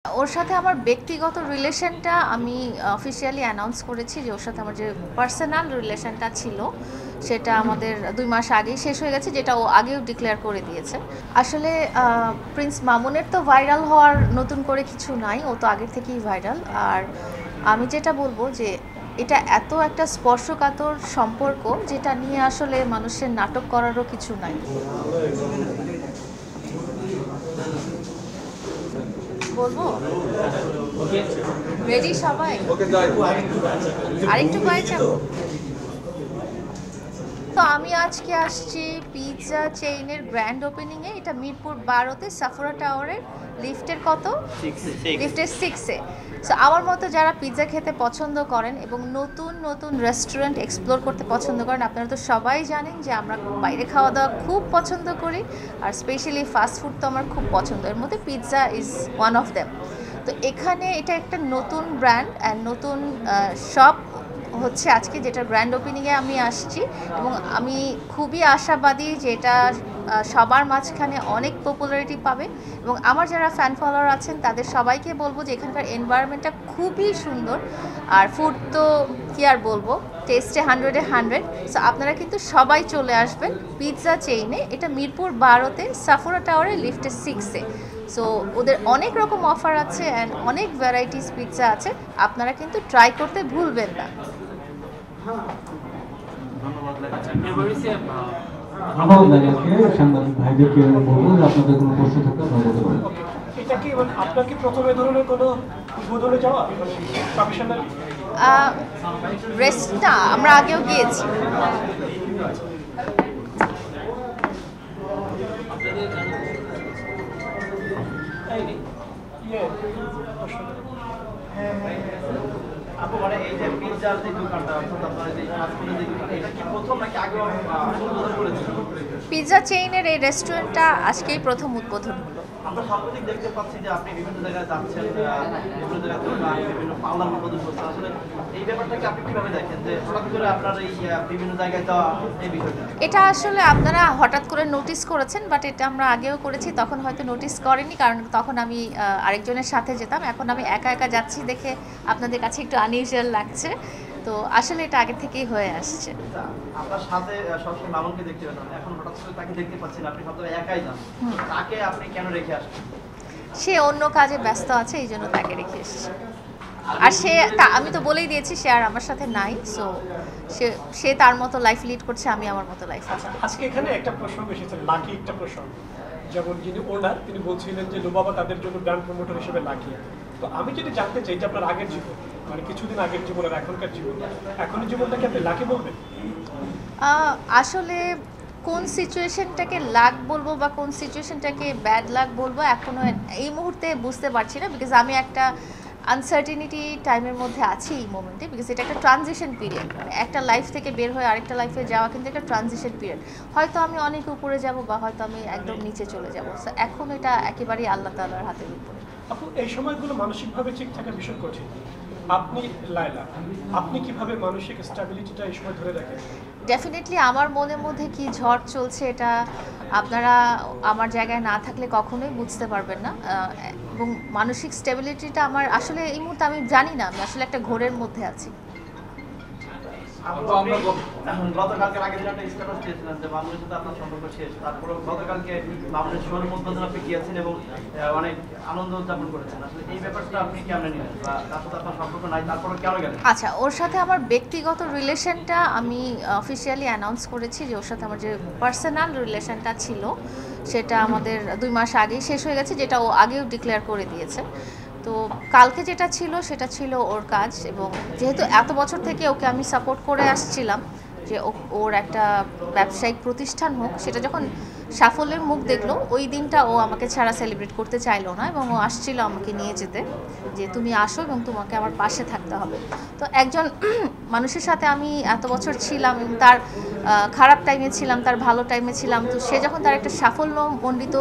ওর সাথে আমার ব্যক্তিগত রিলেশনটা আমি অফিসিয়ালি অ্যানাউন্স করেছি যে ওর সাথে আমার যে পার্সোনাল রিলেশনটা ছিল সেটা আমাদের ২ মাস আগেই শেষ হয়ে গেছে, যেটা ও আগেও ডিক্লেয়ার করে দিয়েছে। আসলে প্রিন্স মামুনের তো ভাইরাল হওয়ার নতুন করে কিছু নাই, ও তো আগের থেকেই ভাইরাল। আর আমি যেটা বলবো যে এটা এত একটা স্পর্শকাতর সম্পর্ক যেটা নিয়ে আসলে মানুষের নাটক করারও কিছু নাই। বলবো রেডি সবাই? আরেকটু বাইরে যাবো। তো আমি আজকে আসছি পিৎজা চেইনের গ্র্যান্ড ওপেনিংয়ে। এটা মিরপুর ১২-তে সাফোরা টাওয়ারের লিফটের কত? লিফটের 6-এ। সো আমার মতো যারা পিৎজা খেতে পছন্দ করেন এবং নতুন নতুন রেস্টুরেন্ট এক্সপ্লোর করতে পছন্দ করেন, আপনারা তো সবাই জানেন যে আমরা বাইরে খাওয়া দাওয়া খুব পছন্দ করি, আর স্পেশালি ফাস্ট ফুড তো আমার খুব পছন্দ, এর মধ্যে pizza is one of them. তো এখানে এটা একটা নতুন ব্র্যান্ড অ্যান্ড নতুন শপ হচ্ছে আজকে, যেটা গ্র্যান্ড ওপেনিংয়ে আমি আসছি এবং আমি খুবই আশাবাদী যে এটা সবার মাঝখানে অনেক পপুলারিটি পাবে। এবং আমার যারা ফ্যান ফলোয়ার আছেন তাদের সবাইকে বলবো যে এখানকার এনভায়রনমেন্টটা খুবই সুন্দর, আর ফুড তো কী আর বলবো, টেস্টে 100-এ 100। সো আপনারা কিন্তু সবাই চলে আসবেন পিৎজা চেইনে। এটা মিরপুর ১২-তে সাফোরা টাওয়ারে লিফটে 6-এ। সো ওদের অনেক রকম অফার আছে অ্যান্ড অনেক ভ্যারাইটিস পিৎজা আছে, আপনারা কিন্তু ট্রাই করতে ভুলবেন না। সাংবাদিক ভাইদেরকে বলবো যে আপনাদের কোনো প্রশ্ন থাকলে বলতে পারেন। এটা কি আপনার কি প্রথমে ধরনের কোনো উদ্বোধনে যাওয়া প্রফেশনাল রেস্টটা আমরা আগেও গিয়েছি। আপু মানে এই যে পিৎজার যে দোকানটা, অর্থাৎ আপনারা যে ফাস্টফুডের যে দোকান, এটা কি প্রথম নাকি আগে উদ্বোধন করেছেন? পিৎজা চেইনের এই রেস্টুরেন্টটা আজকেই প্রথম উদ্বোধন হলো। আমরা সাম্প্রতিক দেখতে পাচ্ছি যে আপনি বিভিন্ন জায়গায় যাচ্ছেন, বিভিন্ন জায়গায় দোকান, বিভিন্ন পার্লার উদ্বোধন করছেন। আসলে এই ব্যাপারটাকে আপনি কিভাবে দেখেন যে হঠাৎ করে আপনার এই বিভিন্ন জায়গায় যাওয়া, এই বিষয়টা? এটা আসলে আপনারা হঠাৎ করে নোটিস করেছেন, বাট এটা আমরা আগেও করেছি, তখন হয়তো নোটিস করেনি কারণ তখন আমি আরেকজনের সাথে যেতাম। এখন আমি একা একা যাচ্ছি দেখে আপনাদের কাছে একটু আনইউজুয়াল লাগছে। তো আসলে এটা আগে থেকেই হয়ে আসছে। আপনার সাথে সবসময় মামুনকে দেখতে পেতাম, এখন হঠাৎ করে তাকে দেখতে পাচ্ছেন, আপনি হয়তো একাই যান, তাকে আপনি কেন রেখে আসছেন? সে অন্য কাজে ব্যস্ত আছে, এই জন্য তাকে রেখে এসেছে। আর আমি তো বলেই দিয়েছি সে আর আমার সাথে নাই। সো সে তার মতো লাইফ লিড করছে, আমি আমার মতো লাইফ আছে। আজকে এখানে একটা প্রসঙ্গ এসেছে, লাকি একটা প্রসঙ্গ। যেমন যিনি ওনার, তিনি বলছিলেন যে লুবাবা তাদের জন্য ব্র্যান্ড প্রমোটর হিসেবে লাকি। তো আমি যদি জানতে চাই যে আপনার আগের জীবন, মানে কিছুদিন আগের জীবন আর এখনকার জীবন, এখনের জীবনটাকে আপনি লাকি বলবেন? আসলে কোন সিচুয়েশনটাকে লাক বলবো বা কোন সিচুয়েশনটাকে ব্যাড লাক বলবো এখনো এই মুহূর্তে বুঝতে পারছি না, বিকজ আমি একটা আনসার্টিনিটি টাইমের মধ্যে আছি এই মোমেন্টে, বিকজ এটা একটা ট্রানজিশন পিরিয়ড। মানে একটা লাইফ থেকে বের হয়ে আরেকটা লাইফে যাওয়া কিন্তু একটা ট্রানজিশন পিরিয়ড। হয়তো আমি অনেক উপরে যাব বা হয়তো আমি একদম নিচে চলে যাব। সো এখন এটা একেবারেই আল্লাহ তাআলার হাতের উপরে। আপু এই সময়গুলো মানসিকভাবে ঠিক থাকা ভীষণ কঠিন। আপনি লায়লা, আপনি কিভাবে মানসিক স্ট্যাবিলিটিটা এই সময় ধরে রাখেন? ডেফিনেটলি আমার মনের মধ্যে কি ঝড় চলছে এটা আপনারা আমার জায়গায় না থাকলে কখনোই বুঝতে পারবেন না। এবং মানসিক স্টেবিলিটিটা আমার আসলে এই মুহূর্তে আমি জানি না, আমি আসলে একটা ঘোরের মধ্যে আছি। গতকালকে আগের দিন একটা স্ট্যাটাস দিয়েছিলেন যে মামুনের সাথে আপনার সম্পর্ক শেষ, তারপরে গতকালকে মামুনের শোরুম উদ্বোধন আপনি গিয়েছেন এবং অনেক আনন্দ উদযাপন করেছেন। আসলে এই ব্যাপারটা আপনি কেমন নিলেন, বা তার সাথে আপনার সম্পর্ক নাই তারপরে কেন গেলেন? আচ্ছা, ওর সাথে আমার ব্যক্তিগত রিলেশনটা আমি অফিসিয়ালি অ্যানাউন্স করেছি যে ওর সাথে আমার যে পার্সোনাল রিলেশনটা ছিল সেটা আমাদের ২ মাস আগেই শেষ হয়ে গেছে, যেটা ও আগেও ডিক্লেয়ার করে দিয়েছে। তো কালকে যেটা ছিল সেটা ছিল ওর কাজ, এবং যেহেতু এত বছর থেকে ওকে আমি সাপোর্ট করে আসছিলাম যে ওর একটা ব্যবসায়িক প্রতিষ্ঠান হোক, সেটা যখন সাফল্যের মুখ দেখলো ওই দিনটা ও আমাকে ছাড়া সেলিব্রেট করতে চাইলো না, এবং ও আসছিল আমাকে নিয়ে যেতে, যে তুমি আসো এবং তোমাকে আমার পাশে থাকতে হবে। তো একজন মানুষের সাথে আমি এত বছর ছিলাম এবং তার খারাপ টাইমে ছিলাম, তার ভালো টাইমে ছিলাম, তো সে যখন তার একটা সাফল্যমণ্ডিত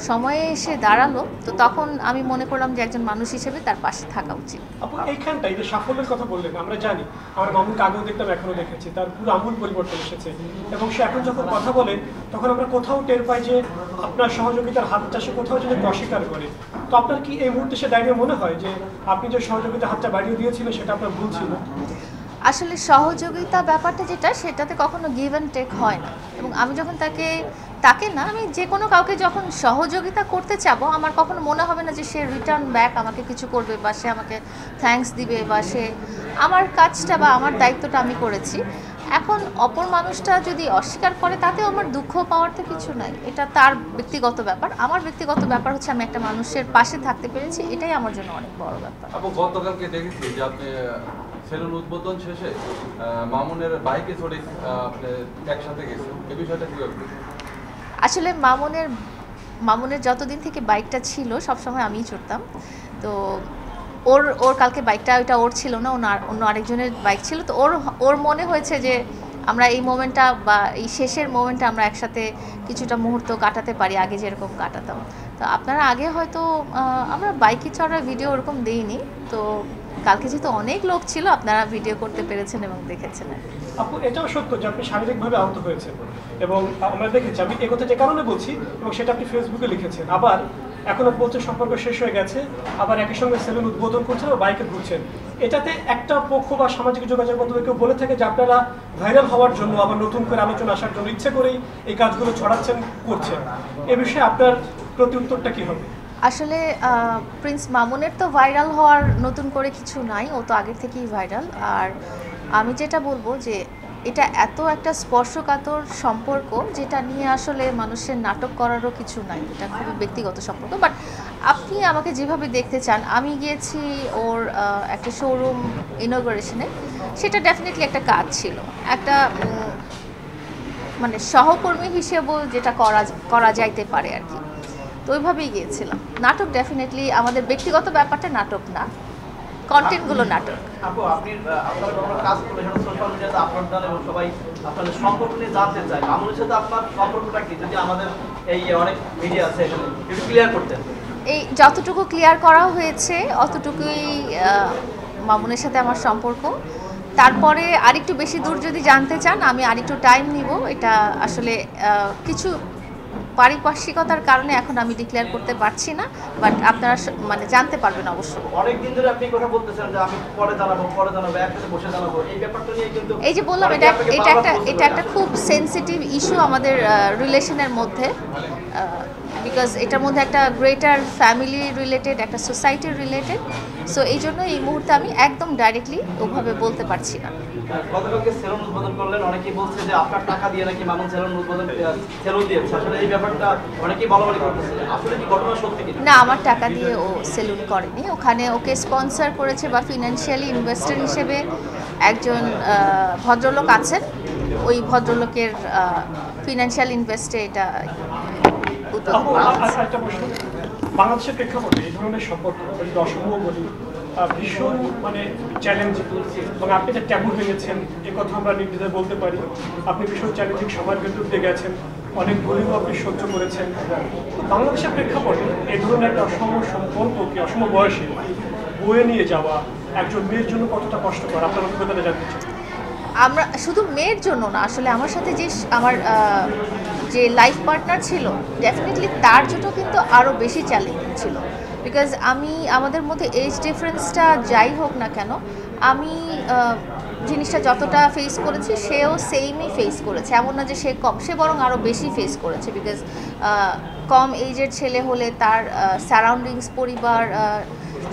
সময়ে এসে দাঁড়ালো, তো তখন আমি মনে করলাম যে একজন মানুষ হিসেবে তার পাশে থাকা উচিত। আপু এইখানটাই যে সাফল্যের কথা বললেন, আমরা জানি আমার মামুনকে আগেও দেখতাম, এখনো দেখেছি, তার পুরো আমূল পরিবর্তন এসেছে এবং সে এখন যখন কথা বলে তখন আমরা কোথাও টের পাই যে আপনার সহযোগিতার হাতটা সে কোথাও যেন অস্বীকার করে। তো আপনার কি এই মুহূর্তে সে দাঁড়িয়ে মনে হয় যে আপনি যে সহযোগিতার হাতটা বাড়িয়ে দিয়েছিলেন সেটা আপনার ভুল ছিল? আসলে সহযোগিতা ব্যাপারটা যেটা, সেটাতে কখনো গিভ অ্যান্ড টেক হয় না, এবং আমি যখন তাকে না, আমি যে কোনো কাউকে যখন সহযোগিতা করতে চাবো, আমার কখনো মনে হবে না যে সে রিটার্ন ব্যাক আমাকে কিছু করবে বা সে আমাকে থ্যাঙ্কস দিবে বা সে আমার কাজটা বা আমার দায়িত্বটা আমি করেছি। এখন অপর মানুষটা যদি অস্বীকার করে তাতেও আমার দুঃখ পাওয়ার তো কিছু নাই, এটা তার ব্যক্তিগত ব্যাপার। আমার ব্যক্তিগত ব্যাপার হচ্ছে আমি একটা মানুষের পাশে থাকতে পেরেছি, এটাই আমার জন্য অনেক বড় ব্যাপার। আপু গতকালকে দেখেছি যে আপনি সেলুন উদ্বোধন শেষে মামুনের বাইকে চড়ে আপনি একসাথে গেছেন, এই বিষয়টা কিভাবে? আসলে মামুনের যতদিন থেকে বাইকটা ছিল সবসময় আমিই চড়তাম, তো ওর কালকে বাইকটা ওইটা ওর ছিল না, অন্য আরেকজনের বাইক ছিল, তো ওর মনে হয়েছে যে আমরা এই মোমেন্টটা বা এই শেষের মোমেন্টটা আমরা একসাথে কিছুটা মুহূর্ত কাটাতে পারি, আগে যেরকম কাটাতাম। তো আপনারা আগে হয়তো আমরা বাইকে চড়ার ভিডিও ওরকম দেইনি, তো কালকে যেহেতু অনেক লোক ছিল আপনারা ভিডিও করতে পেরেছেন এবং দেখেছেন। আপু এটাও সত্য যে আপনি শারীরিকভাবে আহত হয়েছেন এবং আমরা দেখেছি, আমি এ কথা যে কারণে বলছি এবং সেটা আপনি ফেসবুকে লিখেছেন, আবার এখনো বলছেন সম্পর্ক শেষ হয়ে গেছে, আবার একই সঙ্গে সেলুন উদ্বোধন করছেন ও বাইকে ঘুরছেন। এটাতে একটা পক্ষ বা সামাজিক যোগাযোগ মাধ্যমে কেউ বলে থাকে যে আপনারা ভাইরাল হওয়ার জন্য, আবার নতুন করে আলোচনা আসার জন্য ইচ্ছে করেই এই কাজগুলো ছড়াচ্ছেন, করছেন। এ বিষয়ে আপনার প্রতি উত্তরটা কি হবে? আসলে প্রিন্স মামুনের তো ভাইরাল হওয়ার নতুন করে কিছু নাই, ও তো আগের থেকেই ভাইরাল। আর আমি যেটা বলবো যে এটা এত একটা স্পর্শকাতর সম্পর্ক, যেটা নিয়ে আসলে মানুষের নাটক করারও কিছু নাই, এটা খুবই ব্যক্তিগত সম্পর্ক। বাট আপনি আমাকে যেভাবে দেখতে চান, আমি গিয়েছি ওর একটা শোরুম ইনঅগারেশনে, সেটা ডেফিনেটলি একটা কাজ ছিল, একটা মানে সহকর্মী হিসেবেও যেটা করা যাইতে পারে আর কি, তো ওইভাবেই গিয়েছিলাম। নাটক ডেফিনেটলি আমাদের ব্যক্তিগত ব্যাপারটা নাটক না, কন্টেন্টগুলো নাটক। আপু আপনারা কোনো কাজ করলে সেটা সোশ্যাল মিডিয়াতে আপলোড দেন এবং সবাই আপনাদের সম্পর্ক নিয়ে জানতে চায়, মামুনের সাথে আপনার সম্পর্কটা কি, যদি আমাদের এই অনেক মিডিয়া আছে এখানে একটু ক্লিয়ার করতেন। এই যতটুকু ক্লিয়ার করা হয়েছে অতটুকুই মামুনের সাথে আমার সম্পর্ক। তারপরে আরেকটু বেশি দূর যদি জানতে চান, আমি আরেকটু টাইম নিব, এটা আসলে কিছু পারিপার্শ্বিকতার কারণে এখন আমি ডিক্লেয়ার করতে পারছি না, বাট আপনারা মানে জানতে পারবেন অবশ্যই। অনেকদিন ধরে আপনি কথা বলতেছেন যে আমি পরে জানাবো একসাথে বসে জানাবো, এই ব্যাপারটা নিয়ে কিন্তু এই যে বললাম, এটা একটা খুব সেনসিটিভ ইস্যু আমাদের রিলেশনের মধ্যে, বিকজ এটার মধ্যে একটা গ্রেটার ফ্যামিলি রিলেটেড, একটা সোসাইটি রিলেটেড, সো এই জন্য এই মুহূর্তে আমি একদম ডাইরেক্টলি ওভাবে বলতে পারছি না। গতকালকে সেলুন উদ্বোধন করলেন, অনেকেই বলছে যে আপনার টাকা দিয়ে নাকি মামুন সেলুন দিয়েছে, আসলে এই ব্যাপারটা অনেকেই বলাবলি করতেছে, আসলে কি ঘটনা সত্যি কি না? আমার টাকা দিয়ে ও সেলুন করেনি, ওখানে ওকে স্পন্সর করেছে বা ফিনান্সিয়ালি ইনভেস্টর হিসেবে একজন ভদ্রলোক আছেন, ওই ভদ্রলোকের ফিনান্সিয়াল ইনভেস্টে এটা। একটা প্রশ্ন, বাংলাদেশের প্রেক্ষাপটে এই ধরনের সম্পর্ক যদি অসম্ভব বলি, ভীষণ মানে চ্যালেঞ্জিং, এবং আপনি যে ট্যাবু ভেঙেছেন এ কথা আমরা নির্দ্বিধায় বলতে পারি। আপনি ভীষণ চ্যালেঞ্জিং সময়ের ভেতর দিয়ে গেছেন, অনেক গরিব আপনি সহ্য করেছেন। তো বাংলাদেশের প্রেক্ষাপটে এই ধরনের একটা অসম সম্পর্ককে অসম বয়সে বয়ে নিয়ে যাওয়া একজন মেয়ের জন্য কতটা কষ্টকর, আপনার অভিজ্ঞতাটা জানতে চাই। আমরা শুধু মেয়ের জন্য না, আসলে আমার সাথে যে আমার যে লাইফ পার্টনার ছিল, ডেফিনেটলি তার জন্য কিন্তু আরও বেশি চ্যালেঞ্জিং ছিল, বিকজ আমাদের মধ্যে এজ ডিফারেন্সটা যাই হোক না কেন, আমি জিনিসটা যতটা ফেস করেছি সেও সেমই ফেস করেছে, এমন না যে সে কম, সে বরং আরও বেশি ফেস করেছে, বিকজ কম এজের ছেলে হলে তার সারাউন্ডিংস, পরিবার,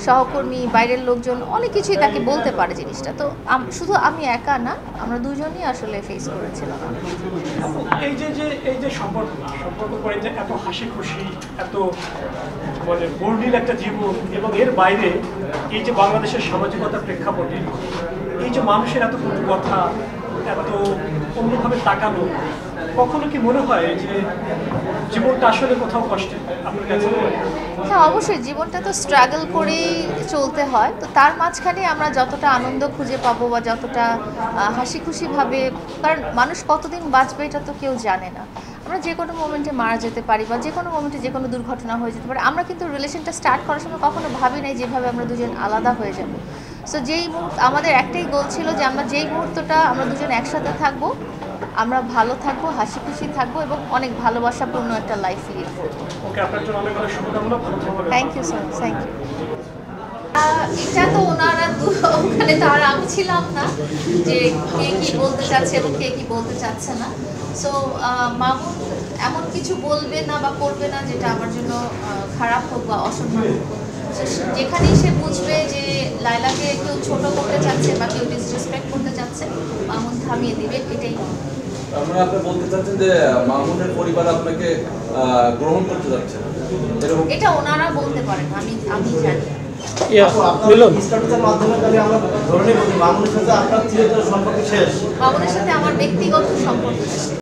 সহকর্মী, বাইরের লোকজন অনেক কিছুই তাকে বলতে পারে জিনিসটা। তো শুধু আমি একা না, আমরা দুজনই আসলে ফেস করেছিলাম। এই যে সম্পর্ক করে যে এত হাসি খুশি, এত মানে বর্ণিল একটা জীবন, এবং এর বাইরে এই যে বাংলাদেশের সামাজিকতার প্রেক্ষাপটে এই যে মানুষের এত কটু কথা, এত অন্যভাবে তাকানো, কখনো কি মনে হয় যে জীবনটা আসলে কোথাও কষ্টে আপনার কাছে? হ্যাঁ, অবশ্যই জীবনটা তো স্ট্রাগল করেই চলতে হয়, তো তার মাঝখানে আমরা যতটা আনন্দ খুঁজে পাবো বা যতটা হাসি খুশিভাবে, কারণ মানুষ কতদিন বাঁচবে এটা তো কেউ জানে না। আমরা যে কোনো মোমেন্টে মারা যেতে পারি বা যে কোনো মোমেন্টে যে কোনো দুর্ঘটনা হয়ে যেতে পারে। আমরা কিন্তু রিলেশনটা স্টার্ট করার সময় কখনো ভাবি নাই যেভাবে আমরা দুজন আলাদা হয়ে যাব। সো যেই মুহূর্ত আমাদের একটাই গোল ছিল যে আমরা যেই মুহূর্তটা আমরা দুজন একসাথে থাকবো, আমরা ভালো থাকবো, হাসি খুশি থাকবো এবং অনেক ভালোবাসাপূর্ণ একটা লাইফ লিড করবো। ওকে, আপনার জন্য অনেক অনেক শুভকামনা, ভালো থাকবেন। Thank you so much, thank you. এটা তো ওনারা ওখানে তো আর আমি ছিলাম না যে কে কি বলতে চাচ্ছে এবং কে কি বলতে চাচ্ছে না। সো মামুন এমন কিছু বলবে না বা করবে না যেটা আমার জন্য খারাপ হোক বা অসম্মান হোক। So, যেখানেই সে বুঝবে যে লাইলাকে কেউ ছোট করতে চাচ্ছে বা কেউ ডিসরেসপেক্ট করতে চাচ্ছে, মামুন থামিয়ে দিবে, এটাই। আমরা আপনি বলতে চাচ্ছেন যে মামুনের পরিবার আপনাকে গ্রহণ করতে যাচ্ছে না, এরকম? এটা ওনারা বলতে পারেন, আমি জানি। স্ট্যাটাসের মাধ্যমে তাহলে আমরা ধরে নিব যে মামুনের সাথে আপনার চিরতরে সম্পর্ক শেষ। মামুনের সাথে আমার ব্যক্তিগত সম্পর্ক শেষ।